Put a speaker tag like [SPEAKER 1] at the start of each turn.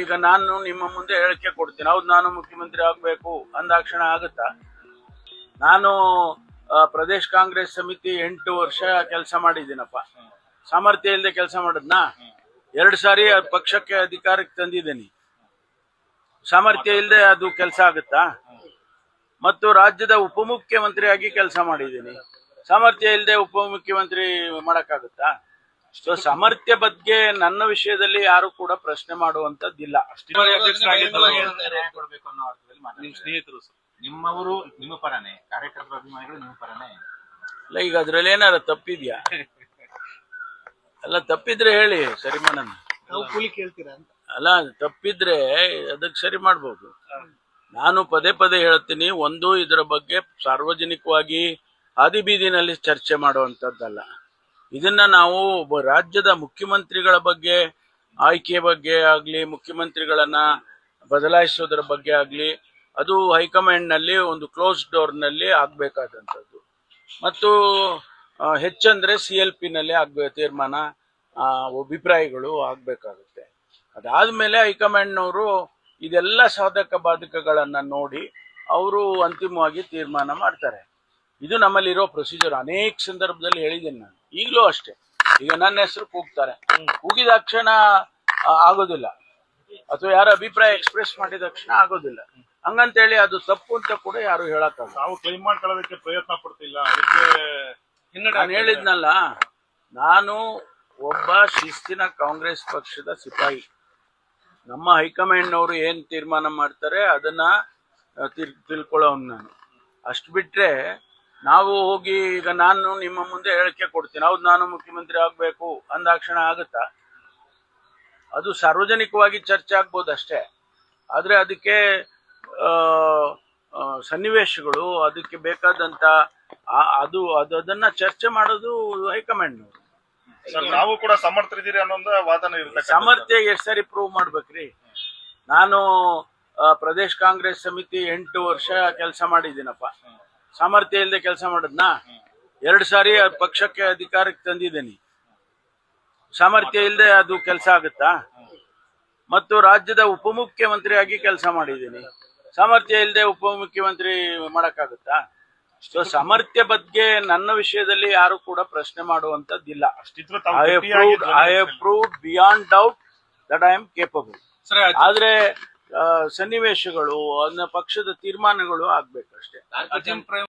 [SPEAKER 1] ಈಗ ನಾನು ನಿಮ್ಮ ಮುಂದೆ ಹೇಳಿಕೆ ಕೊಡ್ತೀನಿ, ಹೌದು ನಾನು ಮುಖ್ಯಮಂತ್ರಿ ಆಗ್ಬೇಕು ಅಂದಾಕ್ಷಣ ಆಗುತ್ತಾ? ನಾನು ಪ್ರದೇಶ ಕಾಂಗ್ರೆಸ್ ಸಮಿತಿ 8 ವರ್ಷ ಕೆಲಸ ಮಾಡಿದ್ದೀನಪ್ಪ. ಸಾಮರ್ಥ್ಯ ಇಲ್ಲದೆ ಕೆಲಸ ಮಾಡಿದ್ನಾ? 2 ಸಾರಿ ಪಕ್ಷಕ್ಕೆ ಅಧಿಕಾರಕ್ಕೆ ತಂದಿದ್ದೀನಿ. ಸಾಮರ್ಥ್ಯ ಇಲ್ಲದೆ ಅದು ಕೆಲಸ ಆಗುತ್ತಾ? ಮತ್ತು ರಾಜ್ಯದ ಉಪಮುಖ್ಯಮಂತ್ರಿಯಾಗಿ ಕೆಲಸ ಮಾಡಿದ್ದೀನಿ. ಸಾಮರ್ಥ್ಯ ಇಲ್ಲದೆ ಉಪಮುಖ್ಯಮಂತ್ರಿ ಮಾಡಕ್ಕಾಗುತ್ತಾ? ಸೊ ಸಾಮರ್ಥ್ಯ ಬಗ್ಗೆ ನನ್ನ ವಿಷಯದಲ್ಲಿ ಯಾರು ಕೂಡ ಪ್ರಶ್ನೆ ಮಾಡುವಂತದ್ದಿಲ್ಲ.
[SPEAKER 2] ಸ್ನೇಹಿತರು ನಿಮ್ಮವರು ನಿಮ್ಮ ಪರನೇ, ಕಾರ್ಯಕರ್ತರ ಅಭಿಮಾನಿಗಳು ನಿಮ್ಮ ಪರನೇ.
[SPEAKER 1] ಅಲ್ಲ, ಈಗ ಅದ್ರಲ್ಲಿ ಏನಾರ ತಪ್ಪಿದ್ಯಾ? ಅಲ್ಲ, ತಪ್ಪಿದ್ರೆ ಹೇಳಿ, ಸರಿ ಮಾಡೋಣ. ಅಲ್ಲ, ತಪ್ಪಿದ್ರೆ ಅದಕ್ಕೆ ಸರಿ ಮಾಡ್ಬೋದು. ನಾನು ಪದೇ ಪದೇ ಹೇಳ್ತೀನಿ, ಒಂದು ಇದರ ಬಗ್ಗೆ ಸಾರ್ವಜನಿಕವಾಗಿ ಹಾದಿ ಬೀದಿನಲ್ಲಿ ಚರ್ಚೆ ಮಾಡುವಂತದ್ದಲ್ಲ. ಇದನ್ನ ನಾವು ರಾಜ್ಯದ ಮುಖ್ಯಮಂತ್ರಿಗಳ ಬಗ್ಗೆ, ಆಯ್ಕೆ ಬಗ್ಗೆ ಆಗ್ಲಿ, ಮುಖ್ಯಮಂತ್ರಿಗಳನ್ನ ಬದಲಾಯಿಸೋದ್ರ ಬಗ್ಗೆ ಆಗ್ಲಿ, ಅದು ಹೈಕಮಾಂಡ್ ನಲ್ಲಿ ಒಂದು ಕ್ಲೋಸ್ ಡೋರ್ ನಲ್ಲಿ ಆಗ್ಬೇಕಾದಂಥದ್ದು. ಮತ್ತು ಹೆಚ್ಚಂದ್ರೆ CLP ನಲ್ಲಿ ಆಗ್ಬೇಕು ತೀರ್ಮಾನ, ಅಭಿಪ್ರಾಯಗಳು ಆಗ್ಬೇಕಾಗುತ್ತೆ. ಅದಾದ್ಮೇಲೆ ಹೈಕಮಾಂಡ್ನವರು ಇದೆಲ್ಲ ಸಾಧಕ ಬಾಧಕಗಳನ್ನ ನೋಡಿ ಅವರು ಅಂತಿಮವಾಗಿ ತೀರ್ಮಾನ ಮಾಡ್ತಾರೆ. ಇದು ನಮ್ಮಲ್ಲಿರೋ ಪ್ರೊಸೀಜರ್. ಅನೇಕ ಸಂದರ್ಭದಲ್ಲಿ ಹೇಳಿದ್ದೀನಿ ನಾನು, ಈಗಲೂ ಅಷ್ಟೇ. ಈಗ ನನ್ನ ಹೆಸರು ಕೂಗ್ತಾರೆ, ಕೂಗಿದ ತಕ್ಷಣ ಆಗೋದಿಲ್ಲ, ಅಥವಾ ಯಾರ ಅಭಿಪ್ರಾಯ ಎಕ್ಸ್ಪ್ರೆಸ್ ಮಾಡಿದ ತಕ್ಷಣ ಆಗೋದಿಲ್ಲ. ಹಂಗಂತೇಳಿ ಅದು ತಪ್ಪು ಅಂತ ಕೂಡ ಯಾರು ಹೇಳಕ್ಕಾಗಲ್ಲ.
[SPEAKER 2] ನಾವು ಕ್ಲೈಮ್ ಮಾಡ್ಕೊಳ್ಳೋದಕ್ಕೆ ಪ್ರಯತ್ನ ಪಡ್ತಿಲ್ಲ.
[SPEAKER 1] ನಾನು ಹೇಳಿದ್ನಲ್ಲ, ನಾನು ಒಬ್ಬ ಶಿಸ್ತಿನ ಕಾಂಗ್ರೆಸ್ ಪಕ್ಷದ ಸಿಪಾಯಿ. ನಮ್ಮ ಹೈಕಮಾಂಡ್ನವರು ಏನ್ ತೀರ್ಮಾನ ಮಾಡ್ತಾರೆ ಅದನ್ನ ತಿಳ್ಕೊಳ್ಳೋನು ನಾನು. ಅಷ್ಟು ಬಿಟ್ರೆ ನಾವು ಹೋಗಿ ಈಗ ನಾನು ನಿಮ್ಮ ಮುಂದೆ ಹೇಳಿಕೆ ಕೊಡ್ತೀನಿ, ಹೌದು ನಾನು ಮುಖ್ಯಮಂತ್ರಿ ಆಗ್ಬೇಕು ಅಂದಾಕ್ಷಣ ಆಗುತ್ತಾ? ಅದು ಸಾರ್ವಜನಿಕವಾಗಿ ಚರ್ಚೆ ಆಗ್ಬೋದು ಅಷ್ಟೇ. ಆದ್ರೆ ಅದಕ್ಕೆ ಸನ್ನಿವೇಶಗಳು, ಅದಕ್ಕೆ ಬೇಕಾದಂತ ಅದನ್ನ ಚರ್ಚೆ ಮಾಡೋದು ಹೈಕಮಾಂಡ್ನವರು.
[SPEAKER 2] ನಾವು ಕೂಡ ಸಮರ್ಥರಿದ್ದೀರಿ ಅನ್ನೋ ವಾದನ ಇರುತ್ತೆ.
[SPEAKER 1] ಸಾಮರ್ಥ್ಯ ಎಷ್ಟು ಸರಿ ಪ್ರೂವ್ ಮಾಡ್ಬೇಕ್ರಿ? ನಾನು ಪ್ರದೇಶ ಕಾಂಗ್ರೆಸ್ ಸಮಿತಿ 8 ವರ್ಷ ಕೆಲಸ ಮಾಡಿದ್ದೀನಪ್ಪ. ಸಾಮರ್ಥ್ಯ ಇಲ್ಲದೆ ಕೆಲಸ ಮಾಡಿದ್ನಾ? 2 ಸಾರಿ ಪಕ್ಷಕ್ಕೆ ಅಧಿಕಾರಕ್ಕೆ ತಂದಿದ್ದೀನಿ. ಸಾಮರ್ಥ್ಯ ಇಲ್ಲದೆ ಅದು ಕೆಲಸ ಆಗುತ್ತಾ? ಮತ್ತು ರಾಜ್ಯದ ಉಪಮುಖ್ಯಮಂತ್ರಿಯಾಗಿ ಕೆಲಸ ಮಾಡಿದ್ದೀನಿ. ಸಾಮರ್ಥ್ಯ ಇಲ್ಲದೆ ಉಪಮುಖ್ಯಮಂತ್ರಿ ಮಾಡಕ್ಕಾಗುತ್ತಾ? ಸೊ ಸಾಮರ್ಥ್ಯ ಬಗ್ಗೆ ನನ್ನ ವಿಷಯದಲ್ಲಿ ಯಾರು ಕೂಡ ಪ್ರಶ್ನೆ ಮಾಡುವಂತದ್ದಿಲ್ಲ. I have proved beyond doubt that I am capable. ಆದ್ರೆ ಸನ್ನಿವೇಶಗಳು, ಪಕ್ಷದ ತೀರ್ಮಾನಗಳು ಆಗ್ಬೇಕಷ್ಟೇ.